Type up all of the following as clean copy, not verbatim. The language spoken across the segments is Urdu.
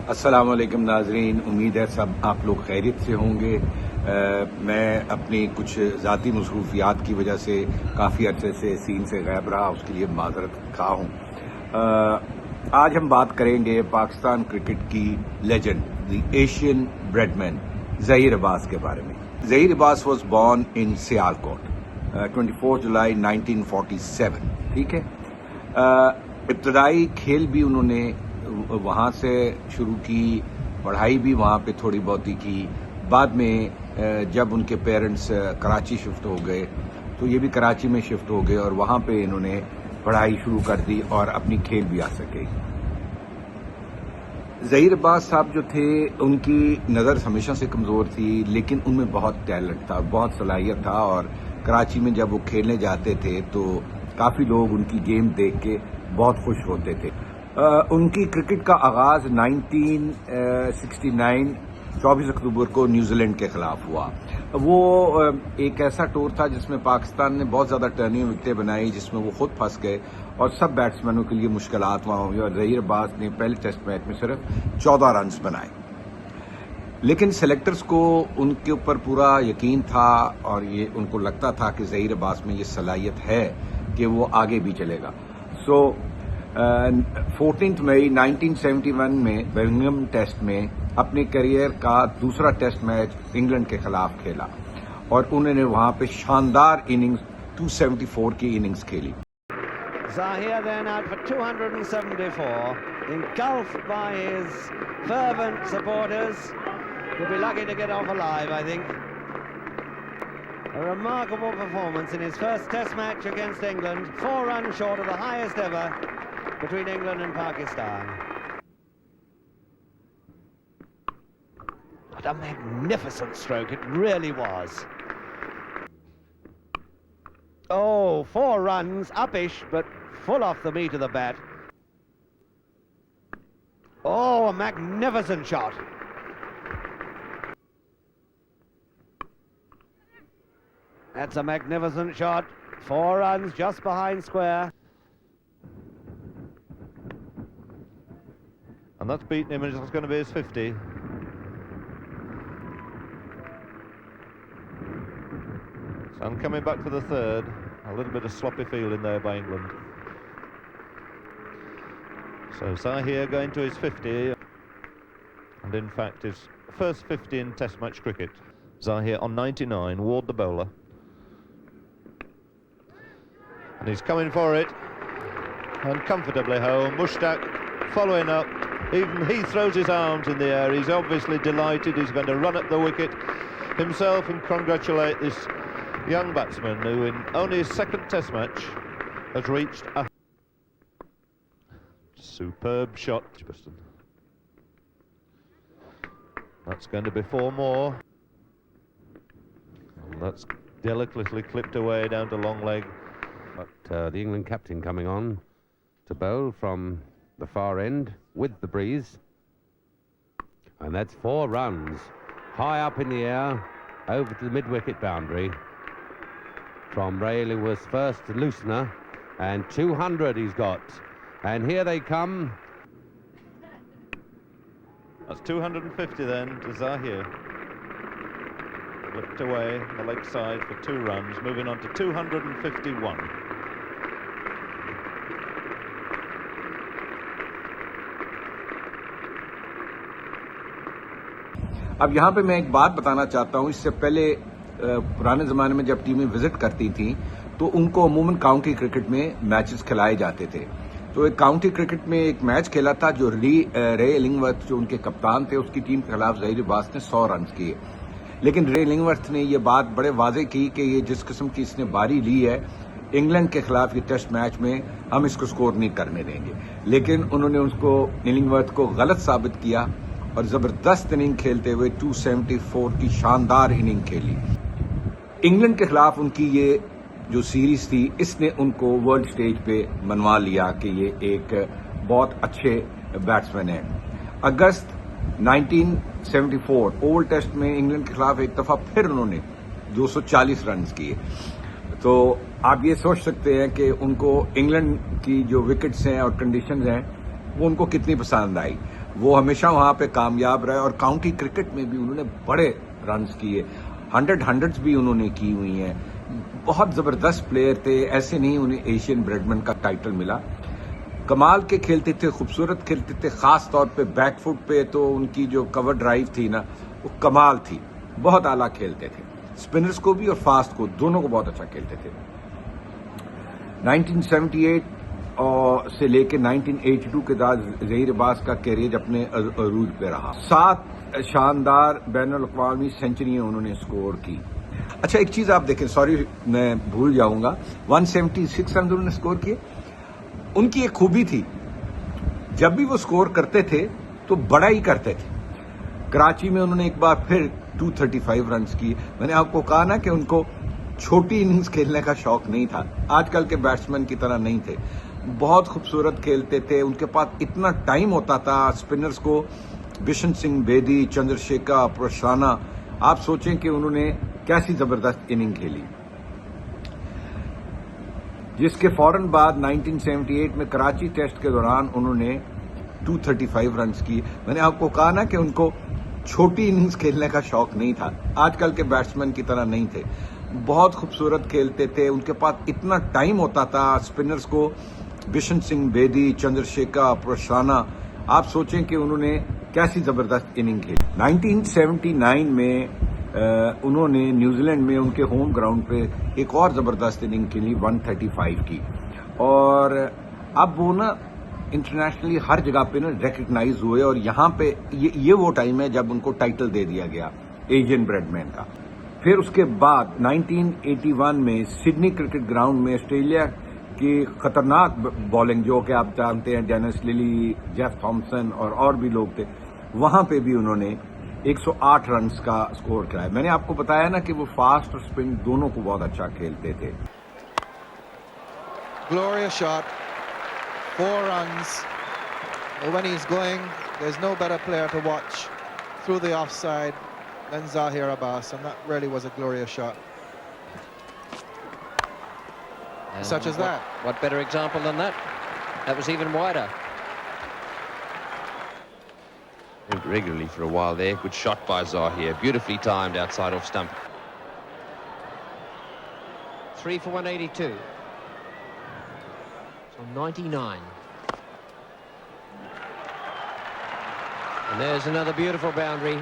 السلام علیکم ناظرین، امید ہے سب آپ لوگ خیریت سے ہوں گے۔ میں اپنی کچھ ذاتی مصروفیات کی وجہ سے کافی عرصے سے سین سے غائب رہا، اس کے لیے معذرت خواہ ہوں۔ آج ہم بات کریں گے پاکستان کرکٹ کی لیجنڈ، دی ایشین بریڈ مین ظہیر عباس کے بارے میں۔ ظہیر عباس واز بورن ان سیالکوٹ 24 جولائی 1947، ٹھیک ہے۔ ابتدائی کھیل بھی انہوں نے وہاں سے شروع کی، پڑھائی بھی وہاں پہ تھوڑی بہت کی۔ بعد میں جب ان کے پیرنٹس کراچی شفٹ ہو گئے تو یہ بھی کراچی میں شفٹ ہو گئے اور وہاں پہ انہوں نے پڑھائی شروع کر دی اور اپنی کھیل بھی آ سکے۔ ظہیر عباس صاحب جو تھے، ان کی نظر ہمیشہ سے کمزور تھی، لیکن ان میں بہت ٹیلنٹ تھا، بہت صلاحیت تھا، اور کراچی میں جب وہ کھیلنے جاتے تھے تو کافی لوگ ان کی گیم دیکھ کے بہت خوش ہوتے تھے۔ ان کی کرکٹ کا آغاز 1969 24 اکتوبر کو نیوزی لینڈ کے خلاف ہوا۔ وہ ایک ایسا ٹور تھا جس میں پاکستان نے بہت زیادہ ٹرننگ وکٹیں بنائی، جس میں وہ خود پھنس گئے اور سب بیٹسمینوں کے لیے مشکلات وہاں ہوئی، اور ظہیر عباس نے پہلے ٹیسٹ میچ میں صرف 14 رنز بنائے۔ لیکن سلیکٹرز کو ان کے اوپر پورا یقین تھا اور یہ ان کو لگتا تھا کہ ظہیر عباس میں یہ صلاحیت ہے کہ وہ آگے بھی چلے گا۔ 14 مئی 1971 میں برمنگھم ٹیسٹ میں اپنے کیریئر کا دوسرا ٹیسٹ میچ انگلینڈ کے خلاف کھیلا اور انہوں نے وہاں پہ شاندار اننگز 274 کی اننگز کھیلی۔ Zahir then out for 274, engulfed by his fervent supporters. He'll be lucky to get off alive, I think. A remarkable performance in his first test match against England, 4 runs short of the highest ever between England and Pakistan. What a magnificent stroke, it really was. Oh, 4 runs, uppish, but full off the meat of the bat. Oh, a magnificent shot. That's a magnificent shot. 4 runs just behind square. And that's beaten him, and it's going to be his 50. So I'm coming back for the third. A little bit of sloppy fielding there by England. So Zahir going to his 50, and in fact his first 50 in Test match cricket. Zahir on 99, Ward the bowler. And he's coming for it, and comfortably home. Mushtaq following up. Even he throws his arms in the air. He's obviously delighted. He's going to run up the wicket himself and congratulate this young batsman who in only his second test match has reached a superb shot. That's going to be 4 more. And that's delicately clipped away down to long leg. But the England captain coming on to bowl from the far end with the breeze. And that's 4 runs high up in the air over to the mid-wicket boundary from Ray Illingworth's first loosener, and 200 he's got. And here they come. That's 250 then to Zahir. Flipped away the leg side for 2 runs, moving on to 251. اب یہاں پہ میں ایک بات بتانا چاہتا ہوں۔ اس سے پہلے پرانے زمانے میں جب ٹیمیں وزٹ کرتی تھیں تو ان کو عموماً کاؤنٹی کرکٹ میں میچز کھلائے جاتے تھے۔ تو ایک کاؤنٹی کرکٹ میں ایک میچ کھیلا تھا جو رے النگورتھ جو ان کے کپتان تھے، اس کی ٹیم کے خلاف ظہیر عباس نے 100 رنز کیے۔ لیکن رے النگورتھ نے یہ بات بڑے واضح کی کہ یہ جس قسم کی اس نے باری لی ہے انگلینڈ کے خلاف یہ ٹیسٹ میچ میں، ہم اس کو سکور نہیں کرنے دیں گے۔ لیکن انہوں نے اس کو النگورتھ کو غلط ثابت کیا اور زبردست اننگ کھیلتے ہوئے 274 کی شاندار اننگ کھیلی۔ انگلینڈ کے خلاف ان کی یہ جو سیریز تھی، اس نے ان کو ورلڈ سٹیج پہ منوا لیا کہ یہ ایک بہت اچھے بیٹسمین ہیں۔ اگست 1974 اوول ٹیسٹ میں انگلینڈ کے خلاف ایک دفعہ پھر انہوں نے 240 رنز کیے۔ تو آپ یہ سوچ سکتے ہیں کہ ان کو انگلینڈ کی جو وکٹس ہیں اور کنڈیشنز ہیں وہ ان کو کتنی پسند آئی۔ وہ ہمیشہ وہاں پہ کامیاب رہے اور کاؤنٹی کرکٹ میں بھی انہوں نے بڑے رنز کیے، ہنڈرڈز بھی انہوں نے کی ہوئی ہیں. بہت زبردست پلیئر تھے، ایسے نہیں انہیں ایشین بریڈمن کا ٹائٹل ملا. کمال کے کھیلتے تھے، خوبصورت کھیلتے تھے، خاص طور پہ بیک فٹ پہ تو ان کی جو کور ڈرائیو تھی نا وہ کمال تھی. بہت اعلیٰ کھیلتے تھے، اسپنرز کو بھی اور فاسٹ کو دونوں کو بہت اچھا کھیلتے تھے. 1978 سے لے کے 1982 کے بعد ظہیر عباس کا کیریئر اپنے عروج پہ رہا. 7 شاندار بین الاقوامی سینچریاں انہوں نے اسکور کی. اچھا ایک چیز آپ دیکھیں، سوری میں بھول جاؤں گا، 176 رن انہوں نے اسکور کیے. ان کی ایک خوبی تھی، جب بھی وہ اسکور کرتے تھے تو بڑا ہی کرتے تھے. کراچی میں انہوں نے ایک بار پھر 235 رنز کیے. میں نے آپ کو کہا نا کہ ان کو چھوٹی اننگز کھیلنے کا شوق نہیں تھا، آج کل کے بیٹسمین کی طرح نہیں تھے. بہت خوبصورت کھیلتے تھے، ان کے پاس اتنا ٹائم ہوتا تھا. اسپنرز کو بشن سنگھ بیدی، چندر شیکھر، پرشانہ، آپ سوچیں کہ انہوں نے کیسی زبردست اننگ کھیلی. جس کے فوراً بعد 1978 میں کراچی ٹیسٹ کے دوران انہوں نے 235 رنز کی. میں نے آپ کو کہا نا کہ ان کو چھوٹی اننگز کھیلنے کا شوق نہیں تھا، آج کل کے بیٹسمین کی طرح نہیں تھے. بہت خوبصورت کھیلتے تھے، ان کے پاس اتنا ٹائم ہوتا تھا. اسپنرز کو بشن سنگھ بیدی، چندر شیکھر، پرشانہ، آپ سوچیں کہ انہوں نے کیسی زبردست اننگ کھیلی. 1979 میں انہوں نے نیوزی لینڈ میں ان کے ہوم گراؤنڈ پہ ایک اور زبردست اننگ کھیلی 135 کی. اور اب وہ نا انٹرنیشنلی ہر جگہ پہ نا ریکگنائز ہوئے، اور یہاں پہ یہ وہ ٹائم ہے جب ان کو ٹائٹل دے دیا گیا ایشین بریڈمین کا. پھر اس کے بعد 1981 میں سڈنی کرکٹ گراؤنڈ میں آسٹریلیا کی خطرناک بالنگ، جو کہ آپ جانتے ہیں ڈینس للی، جیف تھامسن اور بھی لوگ تھے، وہاں پہ بھی انہوں نے 108 رنز کا اسکور کرایا. میں نے آپ کو بتایا نا کہ وہ فاسٹ اور اسپن دونوں کو بہت اچھا کھیلتے تھے. Glorious shot, 4 runs. When he's going, there's no better player to watch through the offside than Zahir Abbas, and that really was a glorious shot. Such as that. What better example than that? That was even wider. Regularly for a while there. Good shot by Zahir. Beautifully timed outside off stump. 3 for 182. So 99. And there's another beautiful boundary.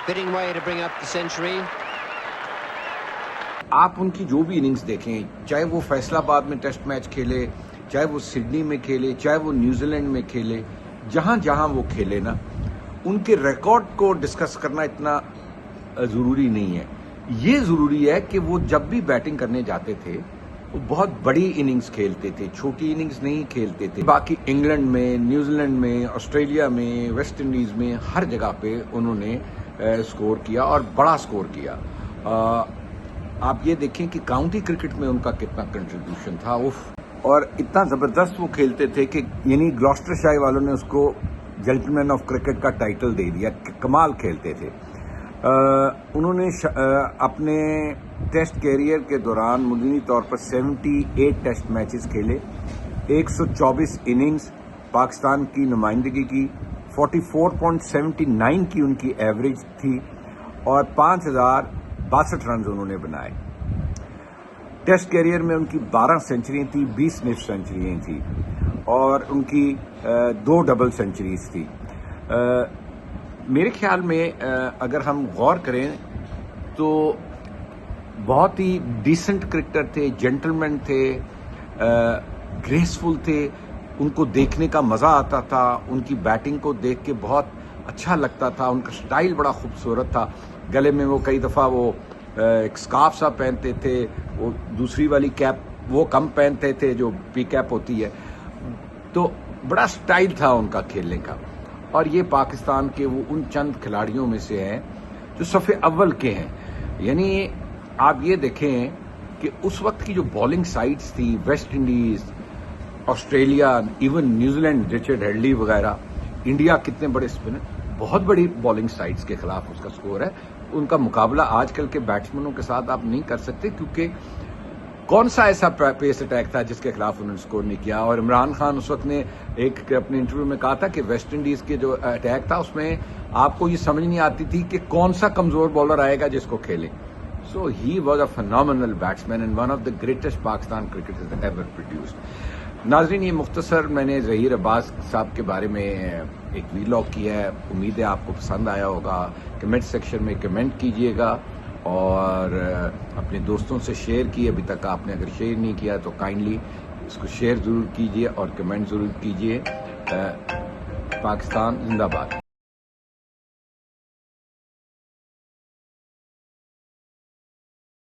Fitting way to bring up the century. آپ ان کی جو بھی اننگز دیکھیں، چاہے وہ فیصل آباد میں ٹیسٹ میچ کھیلے، چاہے وہ سڈنی میں کھیلے، چاہے وہ نیوزی لینڈ میں کھیلے، جہاں جہاں وہ کھیلے نا، ان کے ریکارڈ کو ڈسکس کرنا اتنا ضروری نہیں ہے. یہ ضروری ہے کہ وہ جب بھی بیٹنگ کرنے جاتے تھے وہ بہت بڑی اننگز کھیلتے تھے، چھوٹی اننگز نہیں کھیلتے تھے. باقی انگلینڈ میں، نیوزی لینڈ میں، آسٹریلیا میں، ویسٹ انڈیز میں، ہر جگہ پہ انہوں نے اسکور کیا اور بڑا اسکور کیا. آپ یہ دیکھیں کہ کاؤنٹی کرکٹ میں ان کا کتنا کنٹریبیوشن تھا، اور اتنا زبردست وہ کھیلتے تھے کہ یعنی گلوسٹر شائر والوں نے اس کو جینٹل مین آف کرکٹ کا ٹائٹل دے دیا. کمال کھیلتے تھے. انہوں نے اپنے ٹیسٹ کیریئر کے دوران مجموعی طور پر 78 ٹیسٹ میچز کھیلے، 124 اننگز پاکستان کی نمائندگی کی، 44.79 کی ان کی ایوریج تھی، اور 5062 رنز انہوں نے بنائے. ٹیسٹ کیریئر میں ان کی 12 سینچریاں تھیں، 20 نصف سینچریاں تھیں، اور ان کی 2 ڈبل سینچریز تھی. میرے خیال میں اگر ہم غور کریں تو بہت ہی ڈیسنٹ کرکٹر تھے، جینٹلمین تھے، گریسفل تھے. ان کو دیکھنے کا مزہ آتا تھا، ان کی بیٹنگ کو دیکھ کے بہت اچھا لگتا تھا. ان کا سٹائل بڑا خوبصورت تھا. گلے میں وہ کئی دفعہ وہ ایک سکارف سا پہنتے تھے، وہ دوسری والی کیپ وہ کم پہنتے تھے جو پی کیپ ہوتی ہے. تو بڑا سٹائل تھا ان کا کھیلنے کا. اور یہ پاکستان کے وہ ان چند کھلاڑیوں میں سے ہیں جو صف اول کے ہیں. یعنی آپ یہ دیکھیں کہ اس وقت کی جو بالنگ سائڈز تھی، West Indies, Australia, even New Zealand, Richard Headley وغیرہ، انڈیا کتنے بڑے اسپنر، بہت بڑی بالنگ سائڈز کے خلاف اس کا سکور ہے. ان کا مقابلہ آج کل کے بیٹسمینوں کے ساتھ آپ نہیں کر سکتے، کیونکہ کون سا ایسا پیس اٹیک تھا جس کے خلاف انہوں نے سکور نہیں کیا. اور عمران خان اس وقت نے ایک اپنے انٹرویو میں کہا تھا کہ ویسٹ انڈیز کے جو اٹیک تھا اس میں آپ کو یہ سمجھ نہیں آتی تھی کہ کون سا کمزور بالر آئے گا جس کو کھیلے. So he was a phenomenal batsman and one of the greatest Pakistan cricket has ever produced. ناظرین یہ مختصر میں نے ظہیر عباس صاحب کے بارے میں ایک ویلاگ کیا ہے. امید ہے آپ کو پسند آیا ہوگا. کمنٹ سیکشن میں کمنٹ کیجئے گا اور اپنے دوستوں سے شیئر کیے. ابھی تک آپ نے اگر شیئر نہیں کیا تو کائنڈلی اس کو شیئر ضرور کیجئے اور کمنٹ ضرور کیجئے. پاکستان زندہ باد.